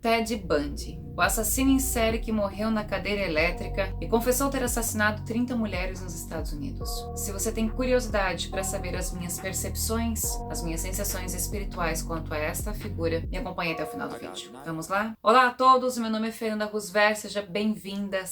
Ted Bundy, o assassino em série que morreu na cadeira elétrica e confessou ter assassinado 30 mulheres nos Estados Unidos. Se você tem curiosidade para saber as minhas percepções, as minhas sensações espirituais quanto a esta figura, me acompanhe até o final do vídeo. Vamos lá? Olá a todos, meu nome é Fernanda Roosevelt, seja bem-vinda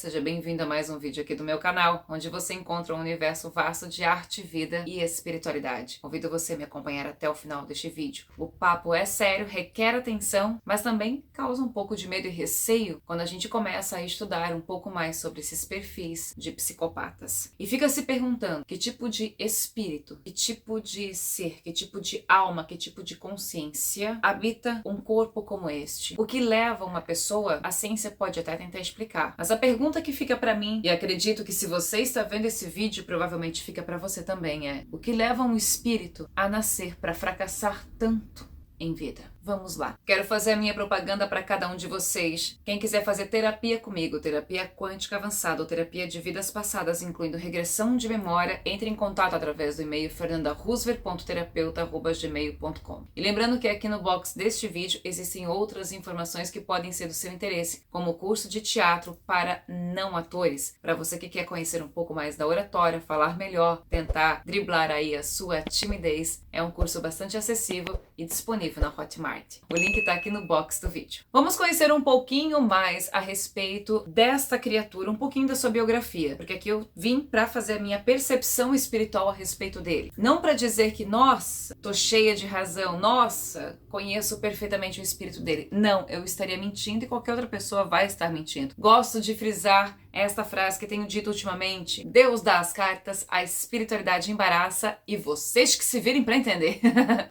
a mais um vídeo aqui do meu canal, onde você encontra um universo vasto de arte, vida e espiritualidade. Convido você a me acompanhar até o final deste vídeo. O papo é sério, requer atenção, mas também causa um pouco de medo e receio quando a gente começa a estudar um pouco mais sobre esses perfis de psicopatas. E fica se perguntando que tipo de espírito, que tipo de ser, que tipo de alma, que tipo de consciência habita um corpo como este. O que leva uma pessoa, a ciência pode até tentar explicar. Mas a pergunta que fica pra mim, e acredito que se você está vendo esse vídeo, provavelmente fica pra você também, é: o que leva um espírito a nascer pra fracassar tanto em vida? Vamos lá. Quero fazer a minha propaganda para cada um de vocês. Quem quiser fazer terapia comigo, terapia quântica avançada ou terapia de vidas passadas, incluindo regressão de memória, entre em contato através do e-mail fernandaroosevelt.terapeuta@gmail.com. E lembrando que aqui no box deste vídeo existem outras informações que podem ser do seu interesse, como o curso de teatro para não atores, para você que quer conhecer um pouco mais da oratória, falar melhor, tentar driblar aí a sua timidez. É um curso bastante acessível e disponível na Hotmart. O link está aqui no box do vídeo. Vamos conhecer um pouquinho mais a respeito desta criatura, um pouquinho da sua biografia, porque aqui eu vim para fazer a minha percepção espiritual a respeito dele. Não para dizer que, nossa, tô cheia de razão, nossa, conheço perfeitamente o espírito dele. Não, eu estaria mentindo e qualquer outra pessoa vai estar mentindo. Gosto de frisar esta frase que tenho dito ultimamente: Deus dá as cartas, a espiritualidade embaraça e vocês que se virem para entender.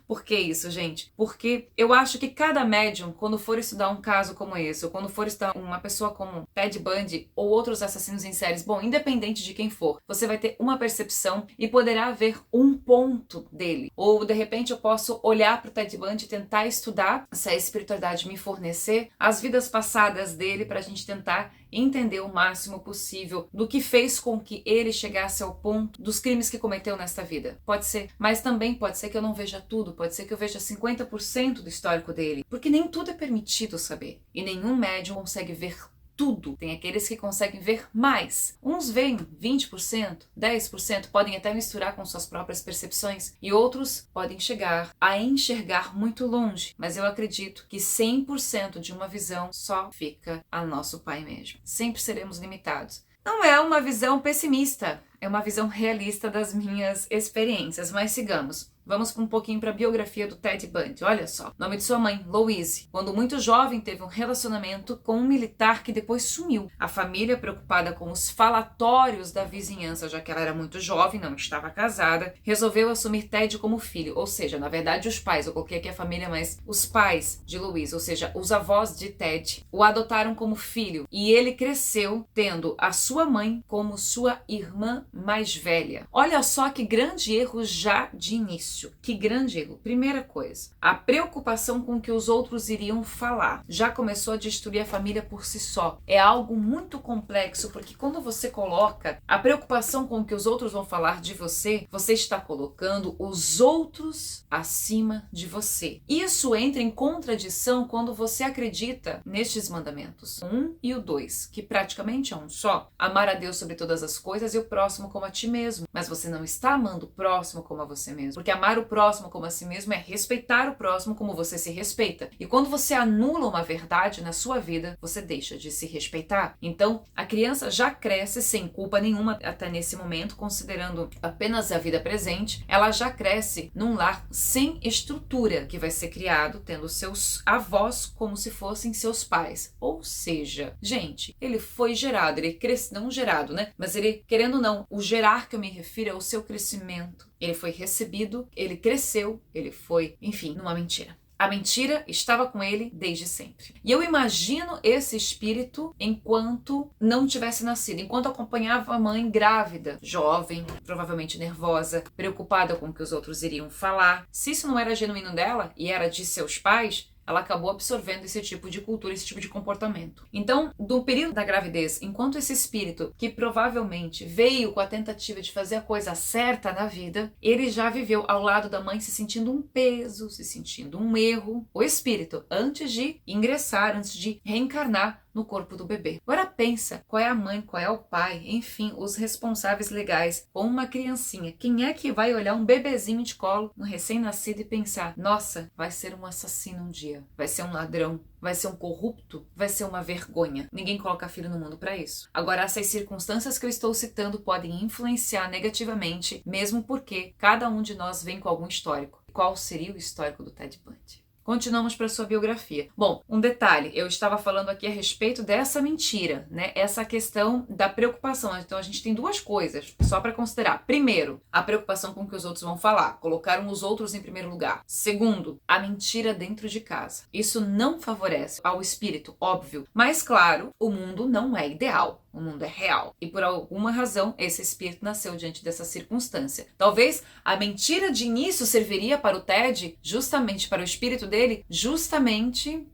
Por que isso, gente? Porque eu acho que cada médium, quando for estudar um caso como esse, ou quando for estudar uma pessoa como Ted Bundy ou outros assassinos em séries, bom, independente de quem for, você vai ter uma percepção e poderá ver um ponto dele. Ou, de repente, eu posso olhar para o Ted Bundy e tentar estudar, se a espiritualidade me fornecer, as vidas passadas dele para a gente tentar entender o máximo possível do que fez com que ele chegasse ao ponto dos crimes que cometeu nesta vida. Pode ser, mas também pode ser que eu não veja tudo, pode ser que eu veja 50% do histórico dele, porque nem tudo é permitido saber, e nenhum médium consegue ver tudo. Tem aqueles que conseguem ver mais. Uns veem 20%, 10%, podem até misturar com suas próprias percepções, e outros podem chegar a enxergar muito longe. Mas eu acredito que 100% de uma visão só fica a nosso Pai mesmo. Sempre seremos limitados. Não é uma visão pessimista, é uma visão realista das minhas experiências, mas sigamos. Vamos um pouquinho para a biografia do Ted Bundy. Olha só, nome de sua mãe, Louise. Quando muito jovem, teve um relacionamento com um militar que depois sumiu. A família, preocupada com os falatórios da vizinhança, já que ela era muito jovem, não estava casada, resolveu assumir Ted como filho. Ou seja, na verdade, os pais, eu coloquei aqui a família, mas os pais de Louise, ou seja, os avós de Ted, o adotaram como filho. E ele cresceu tendo a sua mãe como sua irmã mais velha. Olha só que grande erro já de início. Que grande erro. Primeira coisa, a preocupação com o que os outros iriam falar já começou a destruir a família por si só. É algo muito complexo, porque quando você coloca a preocupação com o que os outros vão falar de você, você está colocando os outros acima de você. Isso entra em contradição quando você acredita nestes mandamentos, o 1 e o 2, que praticamente é um só. Amar a Deus sobre todas as coisas e o próximo como a ti mesmo. Mas você não está amando o próximo como a você mesmo, porque amar o próximo como a si mesmo é respeitar o próximo como você se respeita. E quando você anula uma verdade na sua vida, você deixa de se respeitar. Então, a criança já cresce sem culpa nenhuma até nesse momento, considerando apenas a vida presente. Ela já cresce num lar sem estrutura, que vai ser criado tendo seus avós como se fossem seus pais. Ou seja, gente, ele foi gerado, ele cresceu, não gerado, né? Mas ele, querendo ou não, o gerar que eu me refiro é o seu crescimento. Ele foi recebido, ele cresceu, ele foi, enfim, numa mentira. A mentira estava com ele desde sempre. E eu imagino esse espírito enquanto não tivesse nascido, enquanto acompanhava a mãe grávida, jovem, provavelmente nervosa, preocupada com o que os outros iriam falar. Se isso não era genuíno dela e era de seus pais, ela acabou absorvendo esse tipo de cultura, esse tipo de comportamento. Então, do período da gravidez, enquanto esse espírito, que provavelmente veio com a tentativa de fazer a coisa certa na vida, ele já viveu ao lado da mãe se sentindo um peso, se sentindo um erro. O espírito, antes de ingressar, antes de reencarnar no corpo do bebê. Agora pensa, qual é a mãe, qual é o pai, enfim, os responsáveis legais com uma criancinha. Quem é que vai olhar um bebezinho de colo, um recém-nascido e pensar, nossa, vai ser um assassino um dia, vai ser um ladrão, vai ser um corrupto, vai ser uma vergonha. Ninguém coloca filho no mundo para isso. Agora, essas circunstâncias que eu estou citando podem influenciar negativamente, mesmo porque cada um de nós vem com algum histórico. Qual seria o histórico do Ted Bundy? Continuamos para sua biografia. Bom, um detalhe, eu estava falando aqui a respeito dessa mentira, né? Essa questão da preocupação. Então a gente tem duas coisas só para considerar. Primeiro, a preocupação com o que os outros vão falar. Colocaram os outros em primeiro lugar. Segundo, a mentira dentro de casa. Isso não favorece ao espírito, óbvio. Mas claro, o mundo não é ideal. O mundo é real. E por alguma razão, esse espírito nasceu diante dessa circunstância. Talvez a mentira de início serviria para o Ted, justamente para o espírito dele, justamente...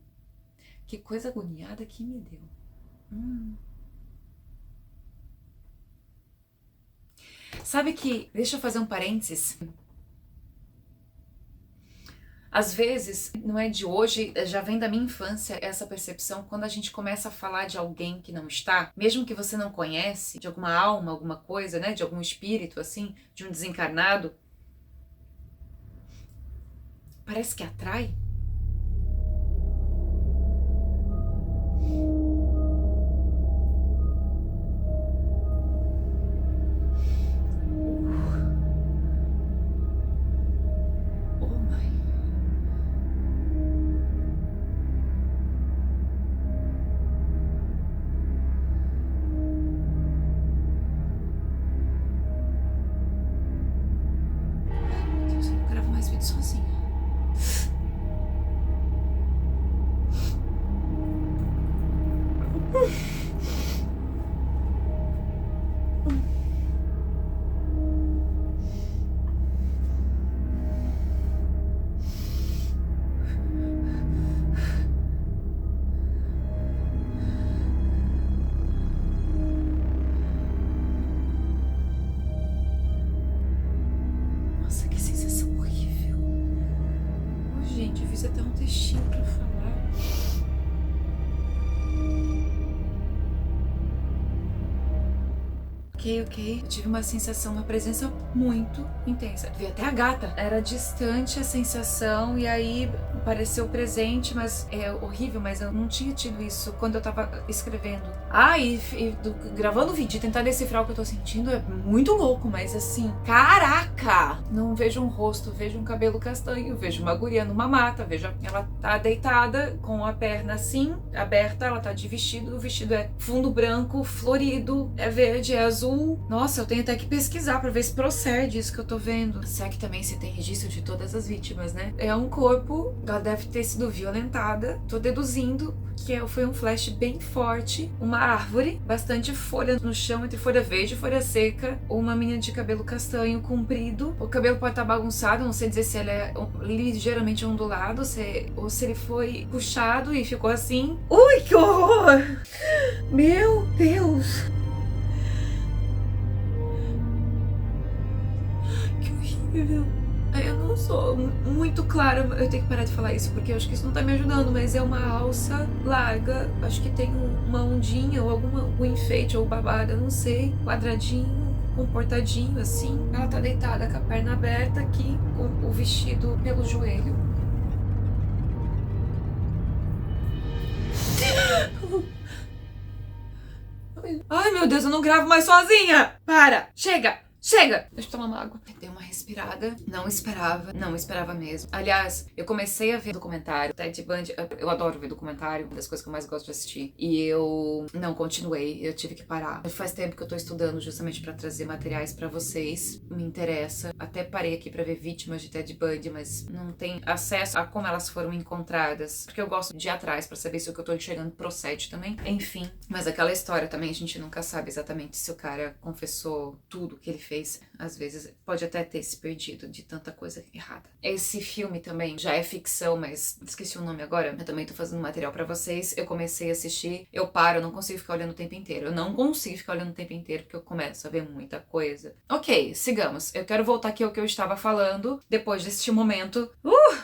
Que coisa agoniada que me deu. Sabe que... Deixa eu fazer um parênteses. Às vezes, não é de hoje, já vem da minha infância essa percepção, quando a gente começa a falar de alguém que não está, mesmo que você não conhece, de alguma alma, alguma coisa, né, de algum espírito, assim, de um desencarnado, parece que atrai. Sozinha. Nossa, que sensação horrível. Oh, gente, eu fiz até um textinho pra falar. Ok. Eu tive uma sensação, uma presença muito intensa. Vi até a gata. Era distante a sensação e aí pareceu presente, mas é horrível, mas eu não tinha tido isso quando eu tava escrevendo. Gravando o vídeo e tentar decifrar o que eu tô sentindo é muito louco, mas assim, caraca! Não vejo um rosto, vejo um cabelo castanho, vejo uma guria numa mata, vejo ela tá deitada com a perna assim, aberta, ela tá de vestido, o vestido é fundo branco, florido, é verde, é azul. Nossa, eu tenho até que pesquisar pra ver se procede isso que eu tô vendo. Será que também se tem registro de todas as vítimas, né? É um corpo, ela deve ter sido violentada, tô deduzindo que foi um flash bem forte, uma árvore, bastante folha no chão, entre folha verde e folha seca, uma menina de cabelo castanho comprido, o cabelo pode estar bagunçado, não sei dizer se ele é ligeiramente ondulado, ou se ele foi puxado e ficou assim. Ui, que horror! Meu Deus! Que horrível! Eu não sou muito clara, eu tenho que parar de falar isso, porque eu acho que isso não tá me ajudando, mas é uma alça larga, acho que tem uma ondinha ou algum enfeite ou babada, não sei, quadradinho, comportadinho assim. Ela tá deitada com a perna aberta aqui, com o vestido pelo joelho. Ai, meu Deus, eu não gravo mais sozinha! Para! Chega! Chega! Deixa eu tomar uma água. Dei uma respirada. Não esperava mesmo. Aliás, eu comecei a ver documentário. Ted Bundy, eu adoro ver documentário, uma das coisas que eu mais gosto de assistir. E eu não continuei, eu tive que parar. Faz tempo que eu tô estudando justamente pra trazer materiais pra vocês. Me interessa. Até parei aqui pra ver vítimas de Ted Bundy, mas não tem acesso a como elas foram encontradas. Porque eu gosto de ir atrás pra saber se o que eu tô enxergando procede também. Enfim, mas aquela história também, a gente nunca sabe exatamente se o cara confessou tudo que ele fez. Às vezes pode até ter se perdido de tanta coisa errada. Esse filme também já é ficção, mas esqueci o nome agora. Eu também tô fazendo material pra vocês. Eu comecei a assistir, eu paro, eu não consigo ficar olhando o tempo inteiro. Eu não consigo ficar olhando o tempo inteiro porque eu começo a ver muita coisa. Ok, sigamos. Eu quero voltar aqui ao que eu estava falando depois deste momento.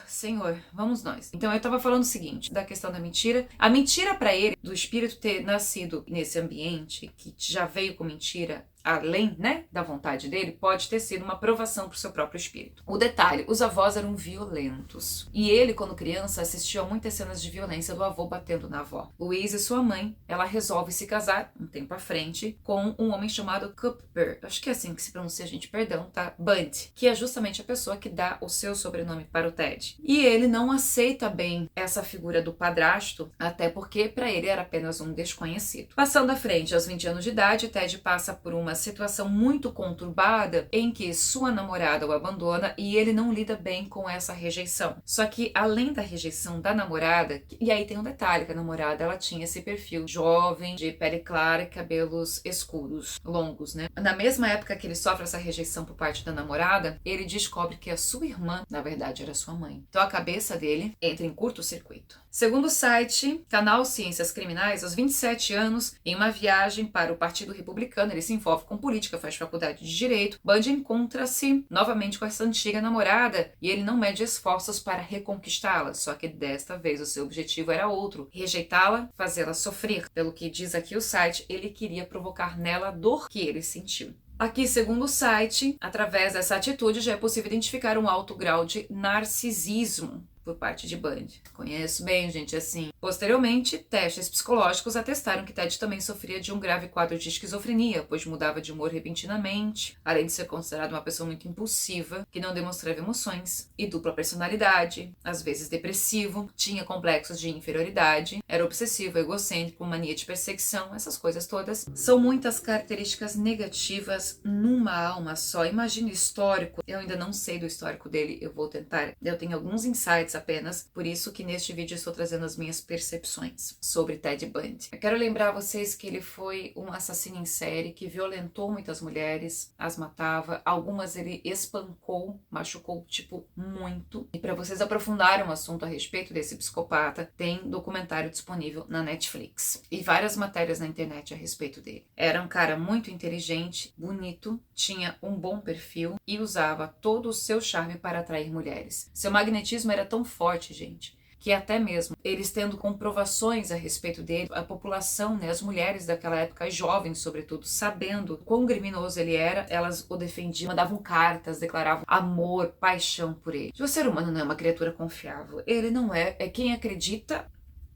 Senhor, vamos nós. Então eu tava falando o seguinte, da questão da mentira. A mentira pra ele, do espírito ter nascido nesse ambiente, que já veio com mentira, além, né, da vontade dele, pode ter sido uma provação pro seu próprio espírito. O detalhe, os avós eram violentos. E ele, quando criança, assistiu a muitas cenas de violência do avô batendo na avó. Louise, sua mãe, ela resolve se casar, um tempo à frente, com um homem chamado Cuthbert. Acho que é assim que se pronuncia, gente, perdão, tá? Bundy, que é justamente a pessoa que dá o seu sobrenome para o Ted. E ele não aceita bem essa figura do padrasto, até porque para ele era apenas um desconhecido. Passando à frente, aos 20 anos de idade, Ted passa por uma situação muito conturbada em que sua namorada o abandona e ele não lida bem com essa rejeição. Só que além da rejeição da namorada, e aí tem um detalhe, que a namorada ela tinha esse perfil jovem, de pele clara e cabelos escuros, longos, né? Na mesma época que ele sofre essa rejeição por parte da namorada, ele descobre que a sua irmã, na verdade, era sua mãe. Então a cabeça dele entra em curto-circuito. Segundo o site Canal Ciências Criminais, aos 27 anos, em uma viagem para o Partido Republicano, ele se envolve com política, faz faculdade de Direito. Bundy encontra-se novamente com essa antiga namorada e ele não mede esforços para reconquistá-la, só que desta vez o seu objetivo era outro, rejeitá-la, fazê-la sofrer. Pelo que diz aqui o site, ele queria provocar nela a dor que ele sentiu. Aqui, segundo o site, através dessa atitude já é possível identificar um alto grau de narcisismo por parte de Bundy. Conheço bem gente assim. Posteriormente, testes psicológicos atestaram que Ted também sofria de um grave quadro de esquizofrenia, pois mudava de humor repentinamente, além de ser considerado uma pessoa muito impulsiva, que não demonstrava emoções, e dupla personalidade, às vezes depressivo, tinha complexos de inferioridade, era obsessivo, egocêntrico, mania de perseguição, essas coisas todas. São muitas características negativas numa alma só. Imagina o histórico. Eu ainda não sei do histórico dele, eu vou tentar. Eu tenho alguns insights apenas, por isso que neste vídeo estou trazendo as minhas percepções sobre Ted Bundy. Eu quero lembrar a vocês que ele foi um assassino em série que violentou muitas mulheres, as matava, algumas ele espancou, machucou, tipo, muito. E para vocês aprofundarem o assunto a respeito desse psicopata, tem documentário disponível na Netflix e várias matérias na internet a respeito dele. Era um cara muito inteligente, bonito, tinha um bom perfil e usava todo o seu charme para atrair mulheres. Seu magnetismo era tão forte, gente, que até mesmo eles tendo comprovações a respeito dele, a população, né, as mulheres daquela época, as jovens sobretudo, sabendo quão criminoso ele era, elas o defendiam, mandavam cartas, declaravam amor, paixão por ele. O ser humano não é uma criatura confiável, ele não é, quem acredita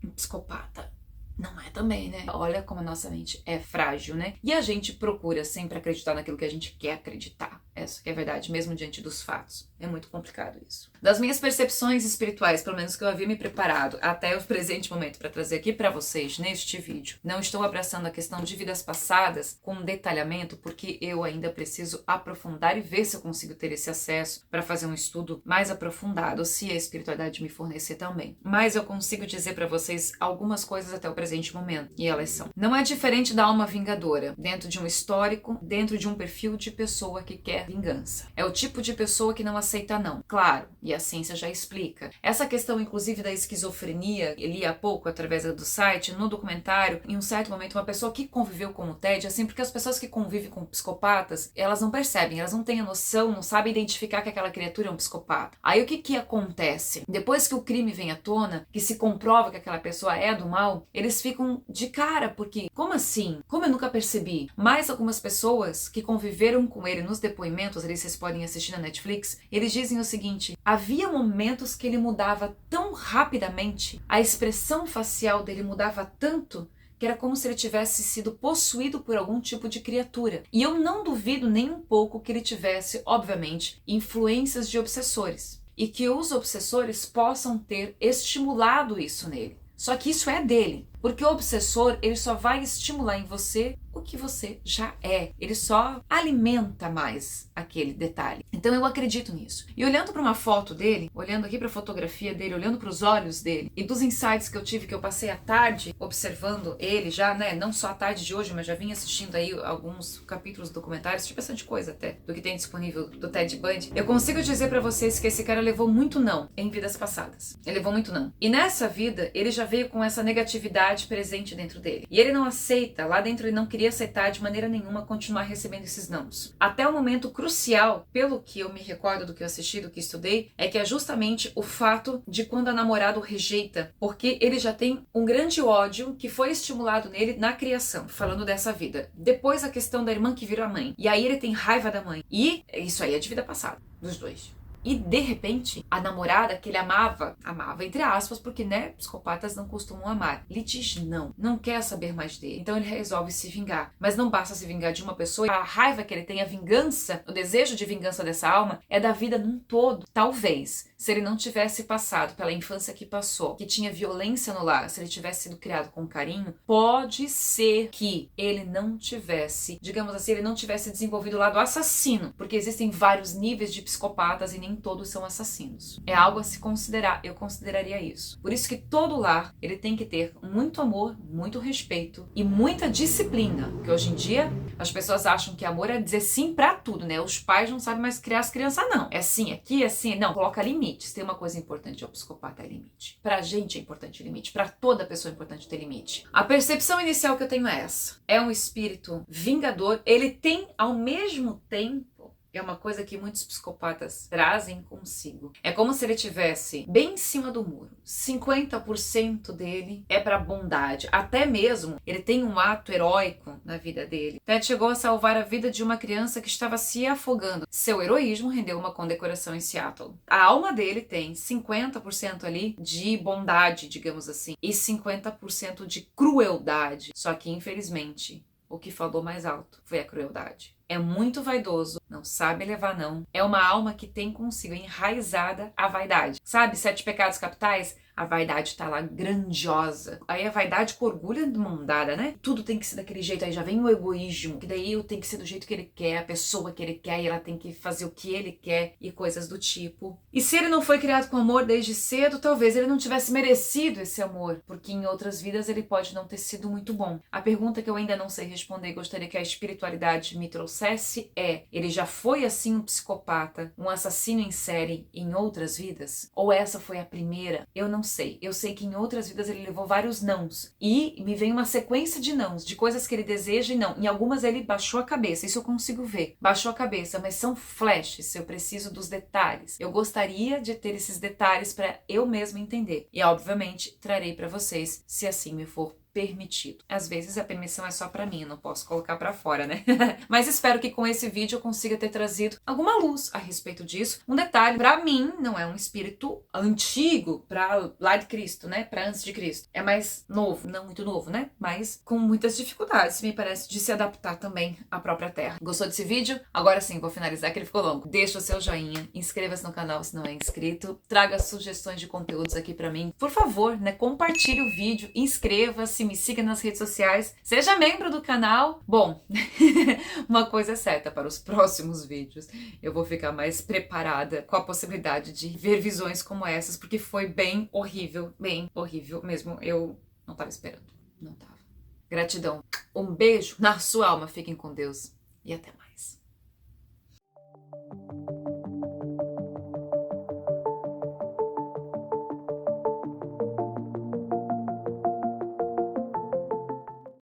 em psicopata. Não é também, né? Olha como a nossa mente é frágil, né? E a gente procura sempre acreditar naquilo que a gente quer acreditar. Essa que é a verdade, mesmo diante dos fatos. É muito complicado isso. Das minhas percepções espirituais, pelo menos que eu havia me preparado até o presente momento para trazer aqui para vocês neste vídeo, não estou abraçando a questão de vidas passadas com detalhamento, porque eu ainda preciso aprofundar e ver se eu consigo ter esse acesso para fazer um estudo mais aprofundado, se a espiritualidade me fornecer também. Mas eu consigo dizer para vocês algumas coisas até o presente momento, e elas são: não é diferente da alma vingadora, dentro de um histórico, dentro de um perfil de pessoa que quer vingança. É o tipo de pessoa que não aceita não. Claro, e a ciência já explica. Essa questão, inclusive, da esquizofrenia, eu li há pouco através do site, no documentário, em um certo momento, uma pessoa que conviveu com o Ted, assim, porque as pessoas que convivem com psicopatas, elas não percebem, elas não têm a noção, não sabem identificar que aquela criatura é um psicopata. Aí o que acontece? Depois que o crime vem à tona, que se comprova que aquela pessoa é do mal, eles ficam de cara, porque, como assim? Como eu nunca percebi? Mas algumas pessoas que conviveram com ele nos depoimentos, ali vocês podem assistir na Netflix, eles dizem o seguinte: havia momentos que ele mudava tão rapidamente, a expressão facial dele mudava tanto, que era como se ele tivesse sido possuído por algum tipo de criatura. E eu não duvido nem um pouco que ele tivesse, obviamente, influências de obsessores. E que os obsessores possam ter estimulado isso nele. Só que isso é dele. Porque o obsessor, ele só vai estimular em você o que você já é. Ele só alimenta mais aquele detalhe. Então eu acredito nisso. E olhando para uma foto dele, olhando aqui para a fotografia dele, olhando para os olhos dele e dos insights que eu tive, que eu passei a tarde observando ele já, né, não só a tarde de hoje, mas já vim assistindo aí alguns capítulos documentários, tipo bastante coisa até, do que tem disponível do Ted Bundy. Eu consigo dizer para vocês que esse cara levou muito não em vidas passadas. Ele levou muito não. E nessa vida, ele já veio com essa negatividade presente dentro dele. E ele não aceita, lá dentro ele não queria aceitar de maneira nenhuma continuar recebendo esses nãos. Até o momento crucial, pelo que eu me recordo do que eu assisti, do que estudei, é que é justamente o fato de quando a namorada o rejeita, porque ele já tem um grande ódio que foi estimulado nele na criação, falando dessa vida. Depois a questão da irmã que virou a mãe. E aí ele tem raiva da mãe. E isso aí é de vida passada, dos dois. E, de repente, a namorada que ele amava entre aspas, porque, né, psicopatas não costumam amar. Ele diz não quer saber mais dele. Então ele resolve se vingar. Mas não basta se vingar de uma pessoa. A raiva que ele tem, a vingança, o desejo de vingança dessa alma é da vida num todo. Talvez, se ele não tivesse passado pela infância que passou, que tinha violência no lar, se ele tivesse sido criado com carinho, pode ser que ele não tivesse, digamos assim, ele não tivesse desenvolvido o lado assassino, porque existem vários níveis de psicopatas e nem todos são assassinos. É algo a se considerar, eu consideraria isso. Por isso que todo lar, ele tem que ter muito amor, muito respeito e muita disciplina, porque hoje em dia as pessoas acham que amor é dizer sim pra tudo, né? Os pais não sabem mais criar as crianças, não. É sim, aqui, é assim, não, coloca limites. Tem uma coisa importante ao psicopata, é limite. Pra gente é importante o limite, pra toda pessoa é importante ter limite. A percepção inicial que eu tenho é essa. É um espírito vingador, ele tem ao mesmo tempo, é uma coisa que muitos psicopatas trazem consigo. É como se ele tivesse bem em cima do muro. 50% dele é para bondade. Até mesmo ele tem um ato heróico na vida dele. Ted chegou a salvar a vida de uma criança que estava se afogando. Seu heroísmo rendeu uma condecoração em Seattle. A alma dele tem 50% ali de bondade, digamos assim, e 50% de crueldade. Só que, infelizmente, o que falou mais alto foi a crueldade. É muito vaidoso, não sabe levar não. É uma alma que tem consigo enraizada a vaidade. Sabe, 7 pecados capitais? A vaidade tá lá grandiosa. Aí a vaidade com orgulho é de mão dada, né? Tudo tem que ser daquele jeito. Aí já vem o egoísmo, que daí eu tenho que ser do jeito que ele quer, a pessoa que ele quer, e ela tem que fazer o que ele quer e coisas do tipo. E se ele não foi criado com amor desde cedo, talvez ele não tivesse merecido esse amor, porque em outras vidas ele pode não ter sido muito bom. A pergunta que eu ainda não sei responder e gostaria que a espiritualidade me trouxesse é: ele já foi assim um psicopata, um assassino em série em outras vidas? Ou essa foi a primeira? Eu não sei. Eu sei que em outras vidas ele levou vários nãos. E me vem uma sequência de nãos, de coisas que ele deseja e não. Em algumas ele baixou a cabeça, isso eu consigo ver. Baixou a cabeça, mas são flashes, eu preciso dos detalhes. Eu gostaria de ter esses detalhes para eu mesma entender. E obviamente trarei para vocês, se assim me for permitido. Às vezes a permissão é só pra mim, eu não posso colocar pra fora, né? Mas espero que com esse vídeo eu consiga ter trazido alguma luz a respeito disso. Um detalhe, pra mim, não é um espírito antigo pra lá de Cristo, né? Pra antes de Cristo. É mais novo, não muito novo, né? Mas com muitas dificuldades, me parece, de se adaptar também à própria Terra. Gostou desse vídeo? Agora sim, vou finalizar que ele ficou longo. Deixa o seu joinha, inscreva-se no canal se não é inscrito, traga sugestões de conteúdos aqui pra mim. Por favor, né? Compartilhe o vídeo, inscreva-se, me siga nas redes sociais, seja membro do canal. Bom, uma coisa é certa, para os próximos vídeos eu vou ficar mais preparada com a possibilidade de ver visões como essas, porque foi bem horrível mesmo. Eu não estava esperando, não estava. Gratidão, um beijo na sua alma, fiquem com Deus e até mais.